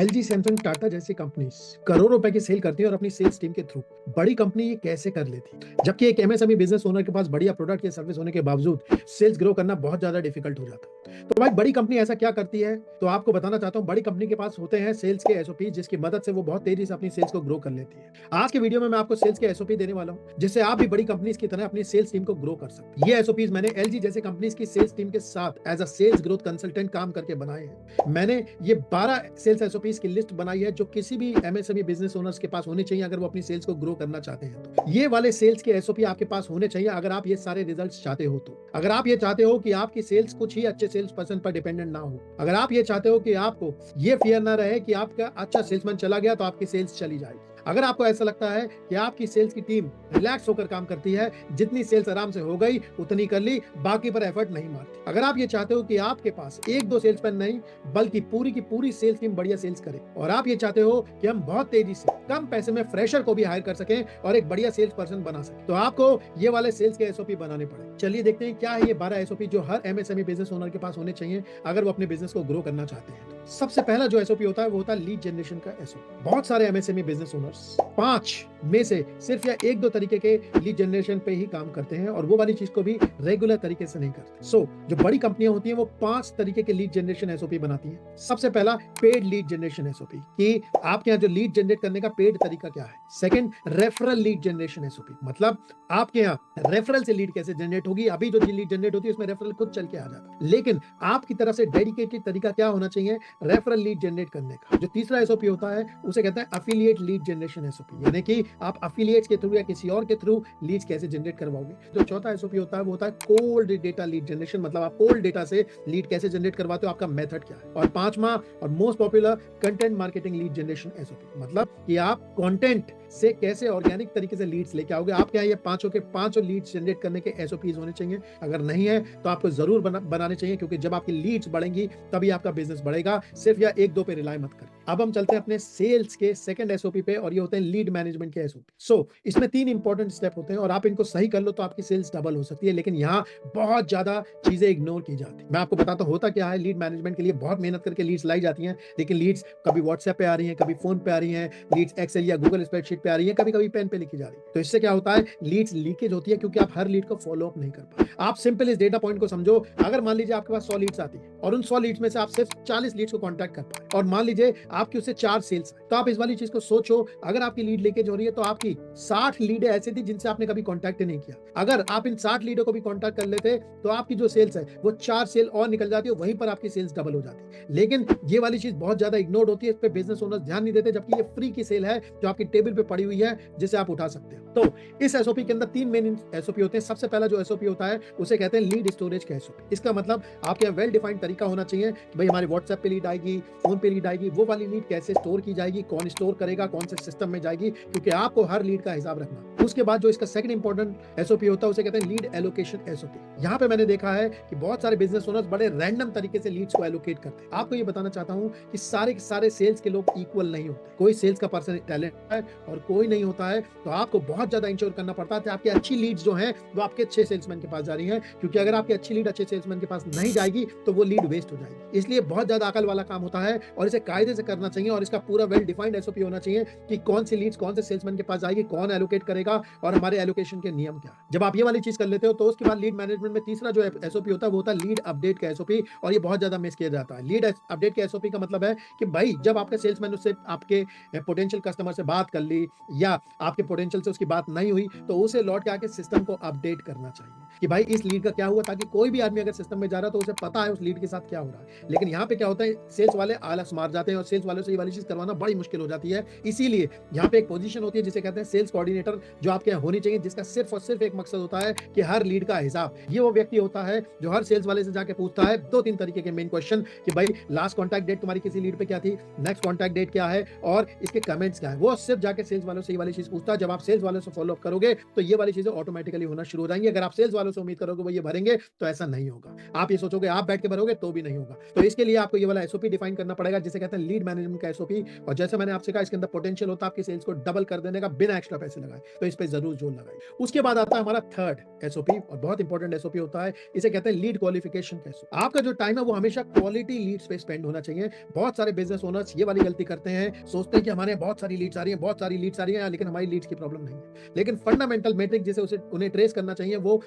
LG, Samsung, Tata जैसी companies करोड़ों रुपए की सेल करती है और अपनी सेल्स टीम के थ्रू बड़ी कंपनी ये कैसे कर लेती है, जबकि एक एमएसएमई बिजनेस ओनर के पास बढ़िया प्रोडक्ट या सर्विस होने के बावजूद सेल्स ग्रो करना बहुत ज्यादा डिफिकल्ट हो जाता है। तो भाई बड़ी कंपनी ऐसा क्या करती है, तो आपको बताना चाहता हूं। बड़ी कंपनी के पास होते हैं सेल्स के एसओपी, जिसकी मदद से वो बहुत तेजी से अपनी सेल्स को ग्रो कर लेती है। आज के वीडियो में मैं आपको सेल्स के एसओपी देने वाला हूं, जिससे आप भी बड़ी कंपनीज की तरह अपनी सेल्स टीम को ग्रो कर सकते हैं। ये एसओपीज मैंने एलजी जैसे कंपनीज की सेल्स टीम के साथ as a sales growth consultant काम करके बनाए हैं। मैंने ये 12 सेल्स एसओपीज की लिस्ट बनाई है जो किसी भी एमएसएमई बिजनेस ओनर्स के पास होनी चाहिए अगर वो अपनी सेल्स को ग्रो करना चाहते हैं। तो ये वाले सेल्स के एसओपी आपके पास होने चाहिए अगर आप ये सारे रिजल्ट्स चाहते हो। तो अगर आप ये चाहते हो कि आपकी सेल्स कुछ ही अच्छे सेल्स पर्सन पर डिपेंडेंट ना हो, अगर आप ये चाहते हो कि आपको ये फियर ना रहे कि आपका अच्छा सेल्समैन चला गया तो आपकी सेल्स चली जाएगी, अगर आपको ऐसा लगता है कि आपकी सेल्स की टीम रिलैक्स होकर काम करती है, जितनी सेल्स आराम से हो गई उतनी कर ली, बाकी पर एफर्ट नहीं मारती, अगर आप ये चाहते हो कि आपके पास एक दो सेल्समैन नहीं बल्कि पूरी की पूरी सेल्स टीम बढ़िया सेल्स करे, और आप ये चाहते हो कि हम बहुत तेजी से कम पैसे में फ्रेशर को भी हायर कर सकें और एक बढ़िया सेल्स पर्सन बना सके, तो आपको ये वाले सेल्स के एसओपी बनाने पड़े। चलिए देखते हैं क्या है ये 12 एसओपी जो हर एमएसएमई बिजनेस ओनर के पास होने चाहिए अगर वो अपने बिजनेस को ग्रो करना चाहते हैं। तो सबसे पहला जो एसओपी होता है वो होता है लीड जनरेशन का एसओपी। बहुत सारे एमएसएमई बिजनेस ओनर्स 5 में से सिर्फ या एक दो तरीके के लीड जनरेशन पे ही काम करते हैं और वो वाली चीज को भी रेगुलर तरीके से नहीं करते। जो बड़ी कंपनियां होती हैं वो 5 तरीके के लीड जनरेशन एसओपी बनाती हैं। सबसे पहला पेड लीड जनरेशन एसओपी, कि आपके यहाँ जो लीड जनरेट करने का पेड तरीका क्या है। Second, referral lead generation SOP, मतलब आपके यहाँ रेफरल से लीड कैसे जनरेट होगी। अभी जो लीड जनरेट होती है उसमें रेफरल खुद चल के आ जाता है, लेकिन आपकी तरफ से डेडिकेटेड तरीका क्या होना चाहिए रेफरल लीड जनरेट करने का। जो तीसरा एसओपी होता है उसे कहते हैं अफिलिएट लीड जनरेशन एसओपी, यानी कि आप अफिलिएट्स के थ्रू या किसी और के थ्रू लीड्स कैसे जनरेट करवाओगे। जो चौथा एसओपी होता है वो होता है कोल्ड डेटा लीड जनरेशन, मतलब आप कोल्ड डेटा से लीड कैसे जनरेट करवाते हो, आपका मेथड क्या है। और पांचवा और most popular, content marketing lead generation SOP, मतलब कि आप कंटेंट से कैसे ऑर्गेनिक तरीके से लीड्स लेके आओगे। आपके यहाँ ये पांचों के पांचों लीड्स जनरेट करने के एसओपीज होने चाहिए। अगर नहीं है तो आपको जरूर बनाने चाहिए, क्योंकि जब आपकी लीड्स बढ़ेंगी तभी आपका बिजनेस बढ़ेगा, सिर्फ या एक दो पे रिलाई मत करें। अब हम चलते हैं अपने सेल्स के सेकंड एसओपी पे, और ये होते हैं लीड मैनेजमेंट के एसओपी। इसमें 3 इंपॉर्टेंट स्टेप होते हैं और आप इनको सही कर लो तो आपकी सेल्स डबल हो सकती है, लेकिन यहाँ बहुत ज्यादा चीजें इग्नोर की जाती है। मैं आपको बताता हूँ होता क्या है। लीड मैनेजमेंट के लिए बहुत मेहनत करके लीड्स लाई जाती हैं, लेकिन लीड्स कभी व्हाट्सएप पे आ रही हैं, कभी फोन पे आ रही हैं, लीड्स एक्सेल या गूगल स्प्रेडशीट पे आ रही है, कभी कभी पेन पे लिखी जा रही है। तो इससे क्या होता है, लीड्स लीकेज होती है, क्योंकि आप हर लीड को फॉलो अप नहीं कर पाए। आप सिंपल इस डेटा पॉइंट को समझो। अगर मान लीजिए आपके पास 100 लीड्स आती है और उन 100 लीड्स में से आप सिर्फ 40 लीड्स को कांटेक्ट कर पाए, और मान लीजिए आपकी उससे 4 सेल्स, तो आप इस वाली चीज को सोचो। अगर आपकी लीड लीकेज हो रही है तो आपकी 60 लीडें ऐसी थी जिनसे आपने कभी कांटेक्ट नहीं किया। अगर आप इन 60 लीडों को भी कांटेक्ट कर लेते तो आपकी जो सेल्स है वो 4 सेल और निकल जाती है, वहीं पर आपकी सेल्स डबल हो जाती। लेकिन ये वाली चीज बहुत ज्यादा इग्नोर्ड होती है, इस पे बिजनेस ओनर्स ध्यान नहीं देते, जबकि ये फ्री की सेल है जो आपकी टेबल पे पड़ी हुई है, जिसे आप उठा सकते हैं। तो इस एसओपी के अंदर 3 मेन एसओपी होते हैं। सबसे पहला जो एसओपी होता है उसे कहते हैं लीड स्टोरेज का एसओपी। इसका मतलब आपके यहाँ वेल डिफाइंड तरीका होना चाहिए कि भाई हमारे व्हाट्सएप पे लीड आएगी, फोन पे लीड आएगी, वो वाली लीड कैसे स्टोर की जाएगी, कौन स्टोर करेगा, कौन से सिस्टम में जाएगी, क्योंकि आपको हर लीड का हिसाब रखना। उसके बाद जो इसका सेकंड इंपॉर्टेंट एसओपी होता है उसे कहते हैं लीड एलोकेशन एसओपी। यहाँ पे मैंने देखा है कि बहुत सारे बिजनेस ओनर्स बड़े रैंडम तरीके से लीड्स को एलोकेट करते हैं। आपको ये बताना चाहता हूँ कि सारे के सारे सेल्स के लोग इक्वल नहीं होते। कोई सेल्स का पर्सन टैलेंट है और कोई नहीं होता है, तो आपको बहुत ज्यादा इंश्योर करना पड़ता है कि आपकी अच्छी लीड्स जो हैं वो आपके अच्छे सेल्समैन के पास जा रही हैं, क्योंकि अगर आपकी अच्छी लीड अच्छे सेल्समैन के पास नहीं जाएगी तो वो लीड वेस्ट हो जाएगी। इसलिए बहुत ज्यादा अकल वाला काम होता है और इसे कायदे से करना चाहिए, और इसका पूरा वेल डिफाइंड एसओपी होना चाहिए कि कौन सी लीड्स कौन से सेल्समैन के पास जाएगी, कौन एलोकेट करेगा और हमारे एलोकेशन के नियम क्या है। जब आप ये वाली चीज कर लेते हो तो उसके बाद लीड मैनेजमेंट में तीसरा जो एसओपी होता है वो होता है लीड अपडेट का एसओपी, और ये बहुत ज्यादा मिस किया जाता है। लीड अपडेट के एसओपी का मतलब है कि भाई जब आपका सेल्समैन उससे आपके पोटेंशियल कस्टमर से बात कर ली या आपके पोटेंशियल से उसकी बात नहीं हुई, तो उसे लौट के आके सिस्टम को अपडेट करना चाहिए कि भाई इस लीड का क्या हुआ, ताकि कोई भी आदमी अगर सिस्टम में जा रहा है तो उसे पता है उस लीड के साथ क्या हो रहा है। लेकिन यहाँ पे क्या होता है, सेल्स वाले आलस मार जाते हैं और सेल्स वालों से ये वाली चीज करवाना बड़ी मुश्किल हो जाती है। इसीलिए यहाँ पे एक पोजीशन होती है जिसे कहते हैं सेल्स कोऑर्डिनेटर, जो आपके यहाँ होनी चाहिए, जिसका सिर्फ और सिर्फ एक मकसद होता है कि हर लीड का हिसाब। ये वो व्यक्ति होता है जो हर सेल्स वाले से जाके पूछता है 2-3 तरीके के मेन क्वेश्चन कि भाई लास्ट कॉन्टैक्ट डेट तुम्हारी किसी लीड पे क्या थी, नेक्स्ट कॉन्टैक्ट डेट क्या है और इसके कमेंट्स क्या है। वो सिर्फ जाके सेल्स वालों से ये वाली चीज पूछता है। जब आप सेल्स वालों से फॉलो अप करोगे तो ये वाली चीजें ऑटोमेटिकली होना शुरू हो जाएंगी। अगर आप सेल्स वालों से उम्मीद करोगे वो ये भरेंगे, तो ऐसा नहीं होगा। आप ये सोचोगे आप बैठ के भरोगे तो भी नहीं होगा। तो इसके लिए आपको ये वाला एसओपी डिफाइन करना पड़ेगा, जिसे कहते हैं लीड मैनेजमेंट का एसओपी। और जैसे मैंने आपसे कहा, इसके अंदर पोटेंशियल होता है आपकी सेल्स को डबल कर देने का बिना एक्स्ट्रा पैसे लगाए, तो इस पे जरूर जोर लगाइए। उसके बाद आता है हमारा थर्ड एसओपी, और बहुत इंपॉर्टेंट एसओपी होता है, इसे कहते हैं लीड क्वालिफिकेशन का एसओपी। आपका जो टाइम है वो हमेशा क्वालिटी लीड्स पे स्पेंड होना चाहिए। बहुत सारे बिजनेस ओनर्स ये वाली गलती करते हैं, सोचते हैं कि हमारे बहुत सारी लीड्स आ रही हैं, बहुत सारी लीड्स आ रही हैं, लेकिन हमारी लीड्स की प्रॉब्लम नहीं है। लेकिन फंडामेंटल मेट्रिक जिसे उसे उन्हें ट्रेस करना चाहिए वो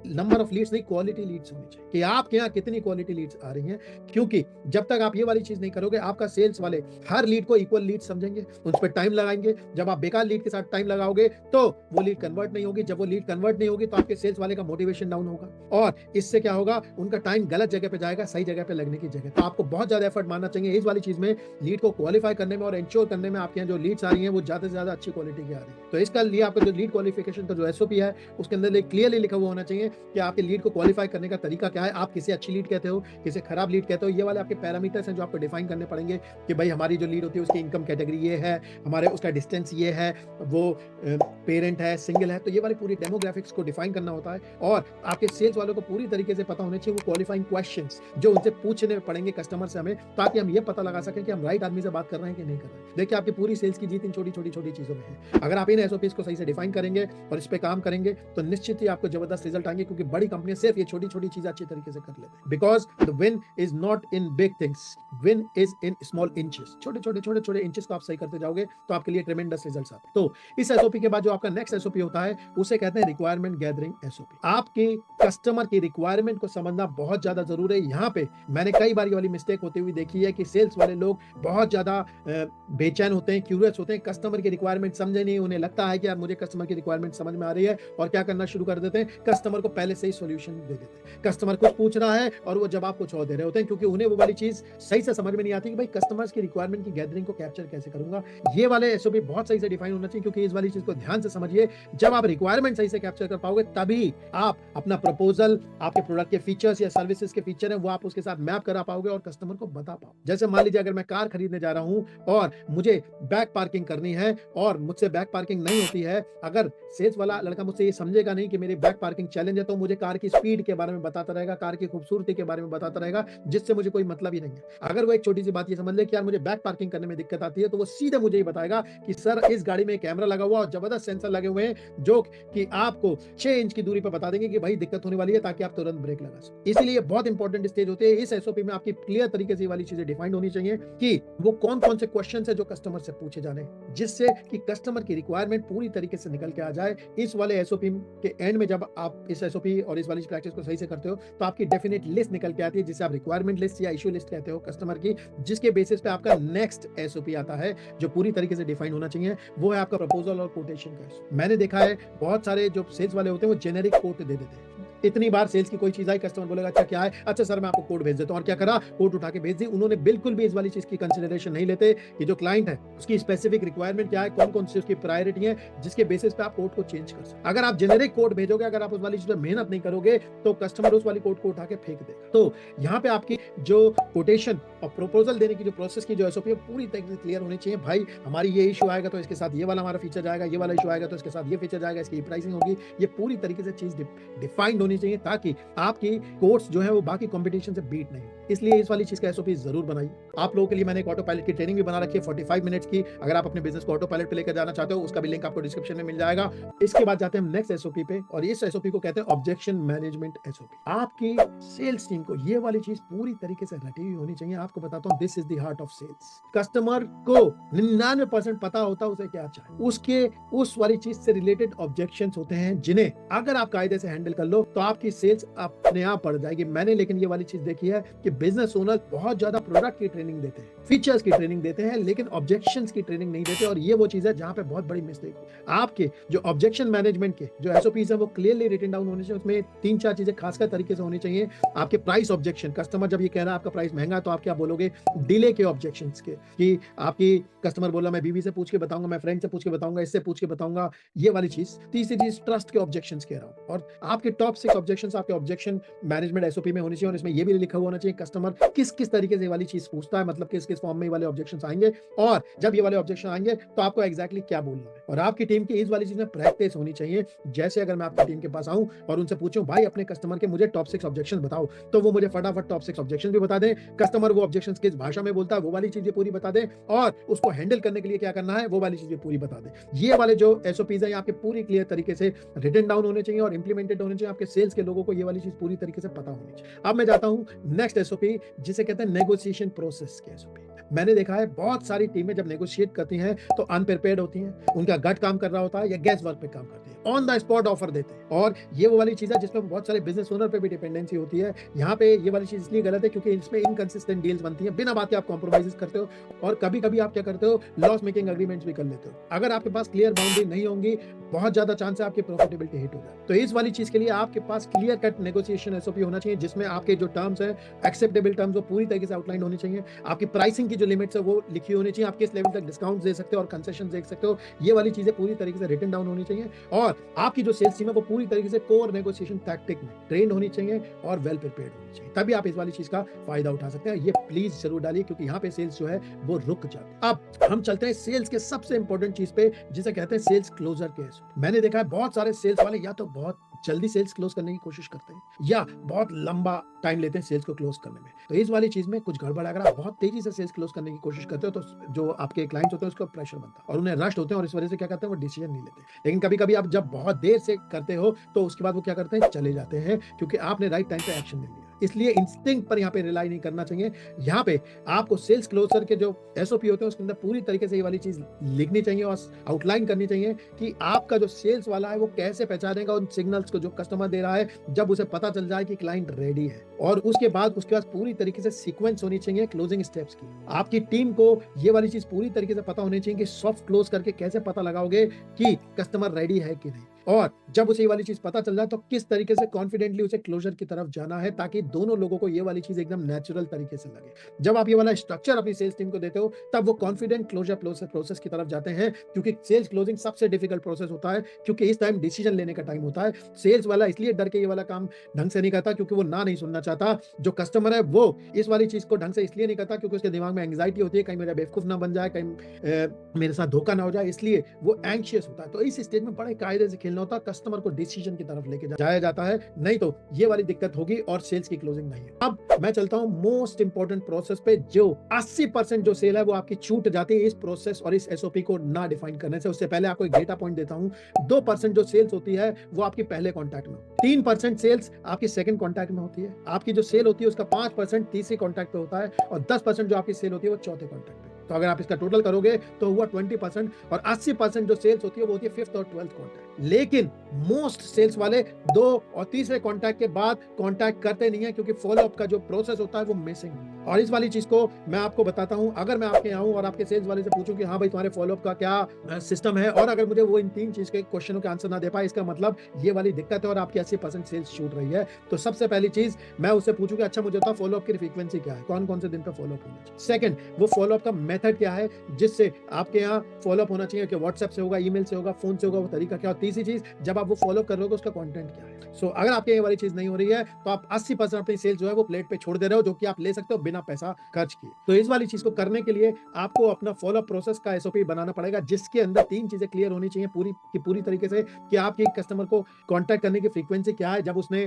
नंबर ऑफ लीड्स नहीं, क्वालिटी लीड्स होनी चाहिए, कि आपके यहाँ कितनी क्वालिटी लीड्स आ रही हैं। क्योंकि जब तक आप ये वाली चीज नहीं करोगे, आपका सेल्स वाले हर लीड को इक्वल लीड समझेंगे, उस पर टाइम लगाएंगे। जब आप बेकार लीड के साथ टाइम लगाओगे तो वो लीड कन्वर्ट नहीं होगी। जब वो लीड कन्वर्ट नहीं होगी तो आपके सेल्स वाले का मोटिवेशन डाउन होगा, और इससे क्या होगा, उनका टाइम गलत जगह पे जाएगा, सही जगह पे लगने की जगह। तो आपको बहुत ज्यादा एफर्ट मारना चाहिए इस वाली चीज में, लीड को क्वालिफाई करने में और इंश्योर करने में आपके यहाँ जो लीड्स आ रही हैं वो ज्यादा से ज्यादा अच्छी क्वालिटी की आ रही है। तो इसका लिए आपका जो लीड क्वालिफिकेशन का जो एसओपी है उसके अंदर क्लियरली लिखा हुआ होना चाहिए कि आपके लीड को क्वालिफाई करने का तरीका क्या है, आप किसे अच्छी लीड कहते हो, किसे खराब लीड कहते हो। ये वाले आपके पैरामीटर्स हैं जो आपको डिफाइन करने पड़ेंगे कि भाई हमारी जो लीड होती है उसकी इनकम कैटेगरी ये है, हमारे उसका डिस्टेंस ये है, वो पेरेंट है, सिंगल है। तो ये वाली पूरी डेमोग्राफिक्स को डिफाइन करना होता है, और आपके सेल्स वालों को पूरी तरीके से पता होने चाहिए वो क्वालिफाइंग क्वेश्चंस जो उनसे पूछने पड़ेंगे कस्टमर से हमें, ताकि हम ये पता लगा सकें कि हम राइट आदमी से बात कर रहे हैं कि नहीं कर रहे हैं। देखिए, आपकी पूरी सेल्स की जीत इन छोटी छोटी छोटी चीजों में है। अगर आप इन एसओपीज को सही से डिफाइन करेंगे और इस पे काम करेंगे तो निश्चित ही आपको जबरदस्त रिजल्ट आएंगे, क्योंकि बड़ी कंपनियां सिर्फ ये छोटी छोटी चीजें अच्छी तरीके से कर लेते हैं। Because the win is not in big things, win is in small inches. छोटे छोटे छोटे छोटे इंचेस को आप सही करते जाओगे तो आपके लिए ट्रेमेंडस रिजल्ट्स आते हैं। तो इस एसओपी के बाद जो आपका नेक्स्ट एसओपी होता है उसे कहते हैं रिक्वायरमेंट गैदरिंग एसओपी। आपके कस्टमर की रिक्वायरमेंट को समझना बहुत ज्यादा जरूरी है। यहाँ पे मैंने कई बार ये वाली मिस्टेक होती हुई देखी है कि सेल्स वाले लोग बहुत ज्यादा बेचैन होते हैं, क्यूरियस होते हैं, कस्टमर की रिक्वायरमेंट समझे नहीं। उन्हें लगता है कि यार मुझे कस्टमर की रिक्वायरमेंट समझ में आ रही है, और क्या करना शुरू कर देते हैं, कस्टमर को पहले से ही सॉल्यूशन दे देते हैं। कस्टमर कुछ पूछ रहा है और वो जवाब कुछ और दे रहे होते हैं, क्योंकि उन्हें वो वाली चीज सही से समझ में नहीं आती कि भाई कस्टमर्स की रिक्वायरमेंट की गैदरिंग को कैप्चर कैसे करूंगा। ये वाले एसओपी बहुत सही से डिफाइन होना चाहिए, क्योंकि इस वाली चीज को ध्यान से समझिए। जब आप रिक्वायरमेंट सही से कैप्चर कर पाओगे तभी आप अपना प्रपोजल, आपके प्रोडक्ट के फीचर्स या सर्विसेज के फीचर है वो आप उसके साथ मैप करा पाओगे और कस्टमर को बता पाओ। जैसे मान लीजिए अगर मैं कार खरीदने जा रहा हूं और मुझे बैक पार्किंग करनी है और मुझसे बैक पार्किंग नहीं होती है, अगर सेल्स वाला लड़का मुझसे ये समझेगा नहीं कि मेरी बैक पार्किंग चैलेंज है, तो मुझे कार की स्पीड के बारे में बताता रहेगा, कार की खूबसूरती के बारे में बताता रहेगा, जिससे मुझे कोई मतलब ही नहीं है। अगर वो एक छोटी सी बात ये समझ ले कि यार मुझे बैक पार्किंग करने में दिक्कत आती है, तो वो सीधे मुझे ही बताएगा कि सर इस गाड़ी में कैमरा लगा हुआ और जबरदस्त सेंसर लगे हुए हैं जो कि आपको 6 इंच की दूरी पर बता देंगे कि भाई दिक्कत होने वाली है, ताकि आप तुरंत ब्रेक लगा सको। इसलिए बहुत इंपॉर्टेंट स्टेज होते हैं। इस एसओपी में आपकी क्लियर तरीके से ये वाली चीजें डिफाइंड होनी चाहिए कि वो कौन कौन से क्वेश्चन है जो कस्टमर से पूछे जाने, जिससे कि कस्टमर की रिक्वायरमेंट पूरी तरीके से निकल के आ जाए। इस वाले एसओपी के एंड में जब आप इस एसओपी और इस वाली प्रैक्टिस को सही से करते हो तो आपकी डेफिनेट लिस्ट निकल के आती है, जिसे आप रिक्वायरमेंट लिस्ट या इश्यू लिस्ट कहते हो कस्टमर की, जिसके बेसिस पे आपका नेक्स्ट एसओपी आता है जो पूरी तरीके से डिफाइन होना चाहिए। वो है आपका प्रपोजल और कोटेशन का। मैंने देखा है बहुत सारे जो सेल्स वाले होते हैं वो जेनेरिक कोट दे देते हैं। इतनी बार सेल्स की कोई चीज आई, कस्टमर बोलेगा अच्छा क्या है, अच्छा सर मैं आपको कोड भेज देता हूं, और क्या करा, कोड उठा के भेज दी। उन्होंने बिल्कुल भी इस वाली चीज की कंसिडरेशन नहीं लेते कि जो क्लाइंट है उसकी स्पेसिफिक रिक्वायरमेंट क्या है, कौन कौन सी उसकी प्रायोरिटी है, जिसके बेसिस पे आप कोड को चेंज कर सकते। अगर आप जेनेरिक कोड भेजोगे, अगर आप उस वाली चीज पे मेहनत नहीं करोगे, तो कस्टमर उस वाली कोड को उठा के फेंक देगा। तो यहाँ पे आपकी जो कोटेशन और प्रपोजल देने की जो प्रोसेस की जो एसओपी है पूरी तरीके से क्लियर होनी चाहिए। भाई हमारी ये इशू आएगा तो इसके साथ ये वाला हमारा फीचर जाएगा, ये वाला इशू आएगा तो इसके साथ ये फीचर जाएगा, इसकी प्राइसिंग होगी। ये पूरी तरीके से चीज डिफाइंड होनी चाहिए, ताकि आपकी कोर्स जो है वो बाकी कंपटीशन से बीट नहीं। इसलिए इस वाली चीज का एसओपी जरूर बनाइए। आप लोगों के लिए मैंने एक ऑटो पायलट की ट्रेनिंग भी बना रखी है 45 मिनट्स की। अगर आप अपने बिजनेस को ऑटो पायलट पे लेकर जाना चाहते हो, उसका भी लिंक आपको डिस्क्रिप्शन में मिल जाएगा। इसके बाद जाते हैं हम नेक्स्ट एसओपी पे, और इस एसओपी को कहते हैं ऑब्जेक्शन मैनेजमेंट एसओपी। आपकी सेल्स टीम को ये वाली चीज पूरी तरीके से रटी हुई होनी चाहिए। आपको बताता हूं, this is the heart of sales. Customer को 99% पता होता है उसे क्या चाहिए, उसके उस वाली चीज से रिलेटेड ऑब्जेक्शन होते हैं, जिन्हें अगर आप कायदे से हैंडल कर लो तो आपकी सेल्स अपने आप बढ़ जाएगी। मैंने लेकिन ये वाली चीज देखी है कि बिजनेस ओनर बहुत ज्यादा प्रोडक्ट की ट्रेनिंग देते हैं, फीचर्स की ट्रेनिंग देते हैं, लेकिन ऑब्जेक्शंस की ट्रेनिंग नहीं देते। और ये वो चीज है जहां पे बहुत बड़ी मिस्टेक है। आपके जो ऑब्जेक्शन मैनेजमेंट के जो एसओपीज है वो क्लियरली रिटन डाउन होने चाहिए। उसमें 3-4 चीजें खासकर तरीके से होनी चाहिए। आपके प्राइस ऑब्जेक्शन, कस्टमर जब ये कह रहा है आपका प्राइस महंगा, तो आप क्या बोलोगे, डिले के ऑब्जेक्शंस के, कि आपकी कस्टमर बोला मैं बीवी से पूछ के बताऊंगा, मैं फ्रेंड से पूछ के बताऊंगा, इससे पूछ के बताऊंगा, ये वाली चीज। तीसरी चीज ट्रस्ट के ऑब्जेक्शंस कह रहा हूं। और आपके टॉप 6 ऑब्जेक्शंस आपके ऑब्जेक्शन मैनेजमेंट एसओपी में होनी चाहिए। और इसमें ये भी लिखा हुआ होना चाहिए कस्टमर किस किस तरीके से ये वाली चीज पूछता है, मतलब किस किस फॉर्म में ये वाले ऑब्जेक्शन आएंगे, और जब ये वाले ऑब्जेक्शन आएंगे तो आपको एग्जैक्टली क्या बोलना है। और आपकी टीम की इस वाली चीज में प्रैक्टिस होनी चाहिए। जैसे अगर मैं आपकी टीम के पास आऊं और उनसे पूछूं भाई अपने कस्टमर के मुझे टॉप 6 ऑब्जेक्शन बताओ, तो वो मुझे फटाफट टॉप 6 ऑब्जेक्शन भी बता दें, कस्टमर वो ऑब्जेक्शन किस भाषा में बोलता है वो वाली चीजें पूरी बता दें, और उसको हैंडल करने के लिए क्या करना है वो वाली चीजें पूरी बता दें। ये वाले जो एसओपीज है आपके पूरी क्लियर तरीके से रिटन डाउन होने चाहिए और इंप्लीमेंटेड होने चाहिए। आपके सेल्स के लोगों को ये वाली चीज पूरी तरीके से पता होनी चाहिए। अब मैं जाता हूं नेक्स्ट एसओपी, जिसे कहते हैं नेगोशिएशन प्रोसेस के एसओपी। मैंने देखा है बहुत सारी टीमें जब नेगोशिएट करती हैं तो अनप्रिपेयर्ड होती हैं, उनका गट काम कर रहा होता है या गैस वर्क पे काम करती है, ऑन द स्पॉट ऑफर देते हैं, और ये वो वाली चीज है जिसमें बहुत सारे बिजनेस ओनर पे भी डिपेंडेंसी होती है। यहाँ पे ये वाली चीज इसलिए गलत है क्योंकि इसमें इनकंसिस्टेंट डील्स बनती हैं, बिना बात के आप कॉम्प्रोमाइज करते हो, और कभी कभी आप क्या करते हो लॉस मेकिंग अग्रीमेंट्स भी कर लेते हो। अगर आपके पास क्लियर बाउंड्री नहीं होंगी बहुत ज्यादा चांस है आपकी प्रॉफिटेबिलिटी हिट हो जाए। तो इस वाली चीज के लिए आपके पास क्लियर कट नेगोशिएशन एसओपी होना चाहिए, जिसमें आपके जो टर्म्स है एक्सेप्टेबल टर्म्स वो पूरी तरीके से आउटलाइन होनी चाहिए। आपकी प्राइसिंग की जो लिमिट्स है वो लिखी होनी चाहिए, आप किस लेवल तक डिस्काउंट दे सकते हो और कंसेशन दे सकते हो, ये वाली चीजें पूरी तरीके से रिटन डाउन होनी चाहिए। और आपकी जो सेल्स टीम है वो पूरी तरीके से कोर नेगोशिएशन टैक्टिक में ट्रेन होनी चाहिए और वेल प्रिपेयर्ड होनी चाहिए, तभी आप इस वाली चीज का फायदा उठा सकते हैं। ये प्लीज जरूर डालिए क्योंकि यहाँ पे सेल्स जो है वो रुक जाते हैं। अब हम चलते हैं सेल्स के सबसे इंपॉर्टेंट चीज पे, जिसे कहते हैं सेल्स क्लोजर केस। मैंने देखा है बहुत सारे सेल्स वाले या तो बहुत जल्दी सेल्स क्लोज करने की कोशिश करते हैं या बहुत लंबा टाइम लेते हैं सेल्स को क्लोज करने में। तो इस वाली चीज में कुछ गड़बड़ है। अगर आप बहुत तेजी से सेल्स क्लोज करने की कोशिश करते हो तो जो आपके क्लाइंट्स होते हैं उसको प्रेशर बनता है और उन्हें रश होते हैं, और इस वजह से क्या करते हैं वो डिसीजन नहीं लेते। लेकिन कभी कभी आप जब बहुत देर से करते हो तो उसके बाद वो क्या करते हैं चले जाते हैं, क्योंकि आपने राइट टाइम पे एक्शन नहीं लिया। इसलिए इंस्टिंक्ट पर यहाँ पे रिलाई नहीं करना चाहिए। यहाँ पे आपको सेल्स क्लोजर के जो एसओपी होते हैं उसके अंदर पूरी तरीके से ये वाली चीज लिखनी चाहिए और आउटलाइन करनी चाहिए कि आपका जो सेल्स वाला है वो कैसे पहचानेगा उन सिग्नल्स को जो कस्टमर दे रहा है, जब उसे पता चल जाए कि क्लाइंट रेडी है। और उसके बाद पूरी तरीके से सीक्वेंस होनी चाहिए क्लोजिंग स्टेप्स की। आपकी टीम को ये वाली चीज पूरी तरीके से पता होनी चाहिए कि सॉफ्ट क्लोज करके कैसे पता लगाओगे कि कस्टमर रेडी है कि नहीं, और जब उसे ये वाली चीज पता चल जाए तो किस तरीके से कॉन्फिडेंटली उसे क्लोजर की तरफ जाना है, ताकि दोनों लोगों को ये वाली चीज एकदम नेचुरल तरीके से लगे। जब आप ये वाला स्ट्रक्चर अपनी सेल्स टीम को देते हो तब वो कॉन्फिडेंट क्लोजर प्रोसेस की तरफ जाते हैं, क्योंकि सेल्स क्लोजिंग सबसे डिफिकल्ट प्रोसेस होता है, क्योंकि इस टाइम डिसीजन लेने का टाइम होता है। सेल्स वाला इसलिए डर के ये वाला काम ढंग से नहीं करता क्योंकि वो ना नहीं सुनना चाहता। जो कस्टमर है वो इस वाली चीज को ढंग से इसलिए नहीं करता क्योंकि उसके दिमाग में एंग्जाइटी होती है, कहीं मेरा बेवकूफ ना बन जाए, कहीं मेरे साथ धोखा ना हो जाए, इसलिए वो एंग्शियस होता है। तो इस स्टेज में बड़े कायदे से खेलना होता है, कस्टमर को डिसीजन की तरफ लेके जाया जाता है, नहीं तो ये वाली दिक्कत होगी और सेल्स की क्लोजिंग नहीं है। अब मैं चलता हूं मोस्ट इंपॉर्टेंट प्रोसेस पे, जो 80% जो सेल है वो आपकी छूट जाती है इस प्रोसेस और इस एसओपी को ना डिफाइन करने से। उससे पहले आपको एक डेटा पॉइंट देता हूं, 2% जो सेल्स होती है वो आपकी पहले कॉन्टैक्ट में, 3% सेल्स आपकी सेकंड कॉन्टैक्ट में होती है, आपकी जो सेल होती है उसका 5% तीसरी कॉन्टैक्ट पे होता है, और 10% जो आपकी सेल होती है वो चौथे कॉन्टैक्ट पे। तो अगर आप इसका टोटल करोगे तो हुआ 20%, और 80% जो सेल्स होती है वो होती है 5th और 12th कॉन्टैक्ट। लेकिन मोस्ट सेल्स वाले 2 और तीसरे कॉन्टैक्ट के बाद कॉन्टैक्ट करते नहीं है, क्योंकि फॉलोअप का जो प्रोसेस होता है वो मिसिंग है। और इस वाली चीज को मैं आपको बताता हूं, अगर मैं आपके यहाँ हूं और आपके सेल्स वाले से पूछूं कि हाँ भाई तुम्हारे फॉलोअप का क्या सिस्टम है, और अगर मुझे वो इन 3 चीज के क्वेश्चनों के आंसर ना दे पाए, इसका मतलब ये वाली दिक्कत है और आपकी 80% सेल्स छूट रही है। तो सबसे पहली चीज मैं उससे पूछूं कि अच्छा मुझे बताओ फॉलोअप की फ्रीक्वेंसी क्या है, कौन कौन से दिन पे फॉलोअप होना चाहिए। सेकंड, वो फॉलोअप का मेथड क्या है जिससे आपके यहाँ फॉलोअप होना चाहिए, कि व्हाट्सएप से होगा, ईमेल से होगा, फोन से होगा, वो तरीका क्या। और तीसरी चीज, जब आप वो फॉलो कर रहे हो उसका कंटेंट क्या है। सो अगर आपके ये वाली चीज नहीं हो रही है तो आप 80% अपनी सेल्स जो है वो प्लेट पे छोड़ दे रहे हो, जो कि आप ले सकते हो बिना पैसा खर्च किए। तो इस वाली चीज को करने के लिए आपको अपना फॉलोअप प्रोसेस का एसओपी बनाना पड़ेगा, जिसके अंदर 3 चीजें क्लियर होनी चाहिए पूरी तरीके से, कि आपके कस्टमर को कांटेक्ट करने की फ्रीक्वेंसी क्या है, जब उसने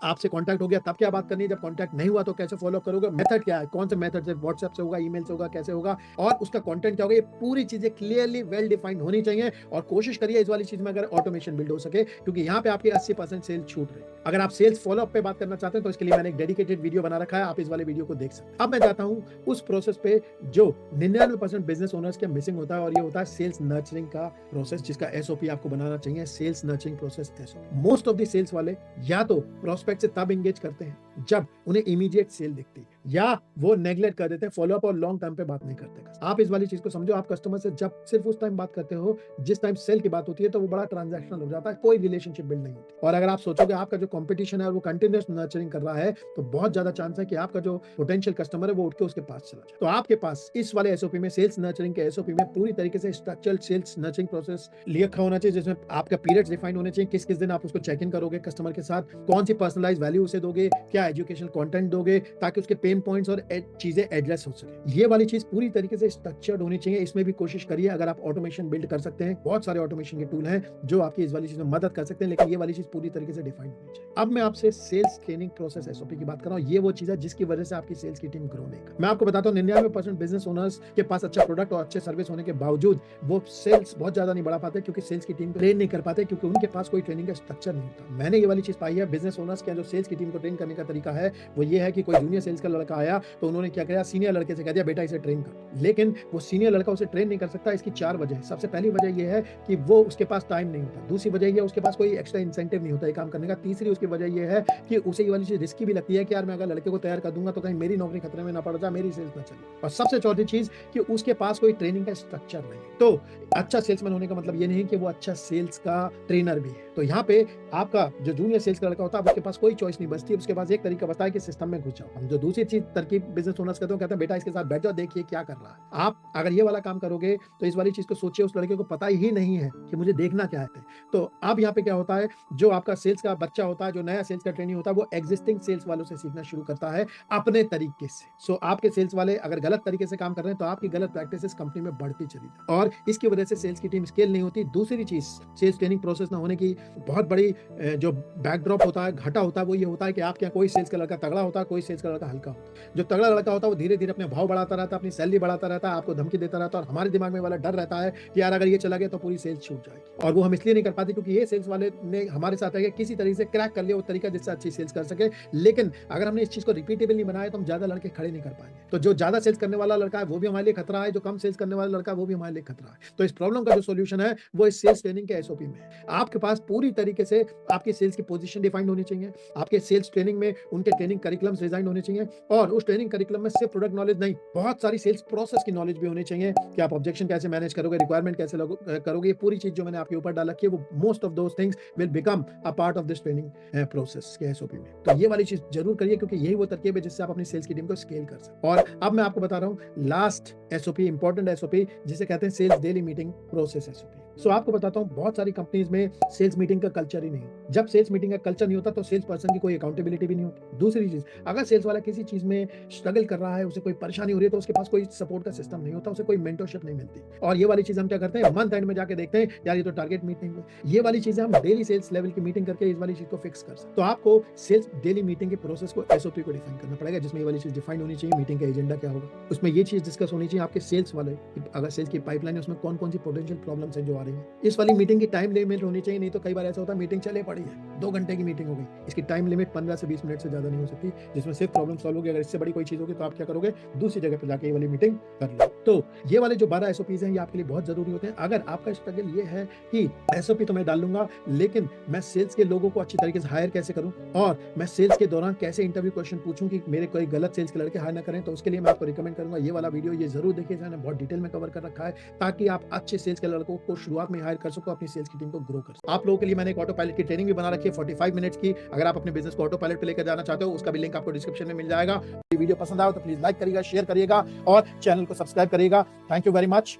आपसे कांटेक्ट हो गया तब क्या बात करनी है, जब कांटेक्ट नहीं हुआ तो कैसे फॉलोअप करोगे, मेथड क्या है, कौन से मेथड से, व्हाट्सएप से होगा, ईमेल से होगा, कैसे होगा, और उसका कंटेंट क्या होगा। ये पूरी चीजें क्लियरली वेल डिफाइंड होनी चाहिए, और कोशिश करिए इस वाली चीज में अगर ऑटोमेशन बिल्ड हो सके, क्योंकि यहाँ पे आपकी 80% सेल छूट रही है। अगर आप सेल्स फॉलोअप पे बात करना चाहते हैं तो इसके लिए मैंने एक डेडिकेटेड वीडियो बना रखा है, आप इस वाले वीडियो को देख सकते हैं। अब मैं जाता हूं उस प्रोसेस पे जो 99% बिजनेस ओनर्स के मिसिंग होता है, और ये होता है सेल्स नर्चरिंग का प्रोसेस, जिसका एसओपी आपको बनाना चाहिए, sales nurturing process SOP. Most of the sales वाले या तो प्रोस्पेक्ट से तब एंगेज करते हैं जब उन्हें इमीडिएट सेल दिखती है, या वो नेग्लेक्ट कर देते हैं, फॉलो अप और लॉन्ग टर्म पे बात नहीं करते। आप इस वाली चीज को समझो, आप कस्टमर से जब सिर्फ उस टाइम बात करते हो जिस टाइम सेल की बात होती है, तो वो बड़ा ट्रांजैक्शनल हो जाता है, कोई रिलेशनशिप बिल्ड नहीं होती। और अगर आप सोचोगे आपका जो कंपटीशन है वो कंटिन्यूअस नर्चरिंग कर रहा है, तो बहुत ज्यादा चांस है कि आपका जो पोटेंशियल कस्टमर है वो उठ के उसके पास चला जाए। तो आपके पास इस वाले एसओपी में, सेल्स नर्चरिंग के एसओपी में पूरी तरीके से स्ट्रक्चर्ड सेल्स नर्चरिंग प्रोसेस लिखा होना चाहिए, जिसमें आपका पीरियड्स डिफाइन होने चाहिए, किस किस दिन आप उसको चेक इन करोगे कस्टमर के साथ, कौन सी पर्सनलाइज वैल्यू उसे दोगे, क्या एजुकेशनल कंटेंट दोगे, ताकि उसके पेन पॉइंट्स और चीजें एड्रेस हो सके। ये वाली चीज पूरी तरीके से स्ट्रक्चर्ड होनी चाहिए। इसमें भी कोशिश करिए, अगर आप ऑटोमेशन बिल्ड कर सकते हैं, बहुत सारे ऑटोमेशन के टूल हैं जो आपकी इस वाली चीज में मदद कर सकते हैं, लेकिन ये वाली चीज पूरी तरीके से डिफाइन होनी चाहिए। अब मैं आपसे सेल्स ट्रेनिंग प्रोसेस एसओपी की बात कर रहा हूँ। ये वो चीज है जिसकी वजह से आपकी सेल्स की टीम ग्रो नहीं कर। मैं आपको बताता हूँ 99% बिजनेस ओनर्स के पास अच्छा प्रोडक्ट और अच्छे सर्विस होने के बावजूद वो सेल्स बहुत ज्यादा नहीं बढ़ा पाते, क्योंकि सेल्स की टीम को ट्रेन नहीं कर पाते, क्योंकि उनके पास कोई ट्रेनिंग का स्ट्रक्चर नहीं होता। मैंने ये वाली चीज पाई है, बिजनेस ओनर्स के जो सेल्स की टीम को ट्रेन करने का तरीका है वो ये है कि कोई जूनियर सेल्स का लड़का आया तो उन्होंने क्या किया, सीनियर लड़के से कह दिया बेटा इसे ट्रेन कर। लेकिन वो सीनियर लड़का उसे ट्रेन नहीं कर सकता। इसकी 4 वजह है। सबसे पहली वजह ये है कि वो उसके पास टाइम नहीं होता। दूसरी वजह ये है उसके पास कोई एक्स्ट्रा इंसेंटिव नहीं होता ये काम करने का। तीसरी उसकी वजह ये है कि उसे ये वाली चीज रिस्की भी लगती है कि यार मैं अगर लड़के को तैयार कर दूंगा तो कहीं मेरी नौकरी खतरे में ना पड़ जाए, मेरी सेल्स ना चले। और सबसे चौथी चीज कि उसके पास कोई ट्रेनिंग का स्ट्रक्चर नहीं। तो अच्छा सेल्समैन होने का मतलब ये नहीं कि वो अच्छा सेल्स का ट्रेनर भी है। तो यहाँ पे आपका जो जूनियर सेल्स का लड़का होता है उसके पास कोई चॉइस नहीं बचती, उसके पास एक तरीका बचता है कि सिस्टम में घुस जाओ। हम जो दूसरी चीज तरकीब बिजनेस ओनर्स कहते हैं बेटा इसके साथ बैठ जाओ, देखिए क्या कर रहा है। आप अगर ये वाला काम करोगे तो इस वाली चीज को सोचिए, उस लड़के को पता ही नहीं है कि मुझे देखना क्या है। तो अब यहाँ पे क्या होता है, जो आपका सेल्स का बच्चा होता है, जो नया सेल्स का ट्रेनिंग होता है, वो एग्जिस्टिंग सेल्स वालों से सीखना शुरू करता है अपने तरीके से। सो आपके सेल्स वाले अगर गलत तरीके से काम कर रहे हैं तो आपकी गलत प्रैक्टिसेस कंपनी में बढ़ती चली जाए और इसकी वजह से सेल्स की टीम स्केल नहीं होती। दूसरी चीज, सेल्स ट्रेनिंग प्रोसेस ना होने की बहुत बड़ी जो बैकड्रॉप होता है, घाटा होता है, वो ये होता है कि आपके यहाँ कोई सेल्स का लड़का तगड़ा होता है, कोई सेल्स का लड़का हल्का होता है। जो तगड़ा लड़का होता है वो धीरे धीरे अपने भाव बढ़ाता रहता है, अपनी सैलरी बढ़ाता रहता है, आपको धमकी देता रहता है और हमारे दिमाग में वाला डर रहता है कि यार अगर ये चला गया तो पूरी सेल्स छूट जाएगी। और वो हम इसलिए नहीं कर पाते क्योंकि ये सेल्स वाले ने हमारे साथ आके किसी तरीके से क्रैक कर लिया वो तरीका जिससे अच्छी सेल्स कर सके। लेकिन अगर हमने इस चीज को रिपीटेबल नहीं बनाया तो हम ज्यादा लड़के खड़े नहीं कर पाएंगे। तो जो ज्यादा सेल्स करने वाला लड़का है वो भी हमारे लिए खतरा है, जो कम सेल्स करने वाला लड़का है वो भी हमारे लिए खतरा है। तो इस प्रॉब्लम का जो सोल्यूशन है वो इस सेल्स ट्रेनिंग के एसओपी में है। आपके पास पूरी तरीके से आपकी सेल्स की पोजीशन डिफाइंड होनी चाहिए, आपके सेल्स ट्रेनिंग में उनके ट्रेनिंग करिकुलम्स डिजाइन होने चाहिए और उस ट्रेनिंग करिकुलम में सिर्फ प्रोडक्ट नॉलेज नहीं, बहुत सारी सेल्स प्रोसेस की नॉलेज भी होनी चाहिए कि आप ऑब्जेक्शन कैसे मैनेज करोगे, रिक्वायरमेंट कैसे करोगे। ये पूरी चीज जो मैंने आपके ऊपर डाल रखी है वो most of those things will become a part of this training process के एसओपी में। तो ये वाली चीज जरूर करिए क्योंकि यही वो तरकीब है जिससे आप अपनी सेल्स की टीम को स्केल कर सकते। और अब मैं आपको बता रहा हूँ लास्ट एसओपी, इंपॉर्टेंट एसओपी, जिसे कहते हैं sales daily meeting process SOP. So आपको बताता हूँ बहुत सारी कंपनीज में सेल्स मीटिंग का कल्चर ही नहीं। जब सेल्स मीटिंग का कल्चर नहीं होता तो सेल्स पर्सन की कोई अकाउंटेबिलिटी भी नहीं होती। दूसरी चीज, अगर सेल्स वाला किसी चीज में स्ट्रगल कर रहा है, उसे कोई परेशानी हो रही है तो उसके पास कोई सपोर्ट का सिस्टम नहीं होता, उसे कोई मेंटरशिप नहीं मिलती। और ये वाली चीज हम क्या करते हैं, मंथ एंड में जाके देखते हैं यार ये तो टारगेट मीट नहीं हुई। ये वाली चीजें हम डेली सेल्स लेवल की मीटिंग करके इस वाली चीज को फिक्स कर सकते। तो आपको सेल्स डेली मीटिंग के प्रोसेस को एसओपी को डिफाइन करना पड़ेगा, जिसमें ये वाली चीज डिफाइन होनी चाहिए। मीटिंग का एजेंडा क्या होगा, उसमें ये चीज डिस्कस होनी चाहिए आपके सेल्स वाले, अगर सेल्स की पाइपलाइन है उसमें कौन कौन सी पोटेंशियल प्रॉब्लम्स हैं जो आ रही है। इस वाली मीटिंग की टाइम लिमिट होनी चाहिए, नहीं तो कई बार ऐसा होता है मीटिंग चले पड़ी है, 2 घंटे की मीटिंग हो गई, इसकी टाइम लिमिट 15 से 20 मिनट से ज्यादा नहीं हो सकती, जिसमें सिर्फ प्रॉब्लम सॉल्व होगी। अगर इससे बड़ी कोई चीज होगी तो आप क्या करोगे, दूसरी जगह पर जाके ये वाली मीटिंग कर लो। तो ये वाले जो 12 एसओपीज हैं ये आपके लिए बहुत जरूरी होते हैं। अगर आपका स्ट्रगल ये है कि एसओपी तो मैं डाल लूंगा लेकिन मैं सेल्स के लोगों को अच्छी तरीके से हायर कैसे करूं और मैं सेल्स के दौरान कैसे इंटरव्यू क्वेश्चन पूछूं कि मेरे कोई गलत सेल्स के लड़के हायर ना करें, तो उसके लिए मैं आपको रिकमेंड करूंगा ये वाला वीडियो ये जरूर देखिए, मैंने बहुत डिटेल में कवर कर रखा है ताकि आप अच्छे सेल्स के लड़कों को शुरुआत में हायर कर सको, अपनी सेल्स की टीम को ग्रो कर सको। आप लोगों के लिए मैंने एक ऑटो पायलट की ट्रेनिंग भी बना रखी है 45 मिनट्स की। अगर आप अपने बिजनेस को ऑटो पायलट पे लेकर जाना चाहते हो उसका भी लिंक आपको डिस्क्रिप्शन में मिल जाएगा। वीडियो पसंद आए तो प्लीज लाइक करिएगा, शेयर करिएगा और चैनल को सब्सक्राइब करिएगा। Thank you very much.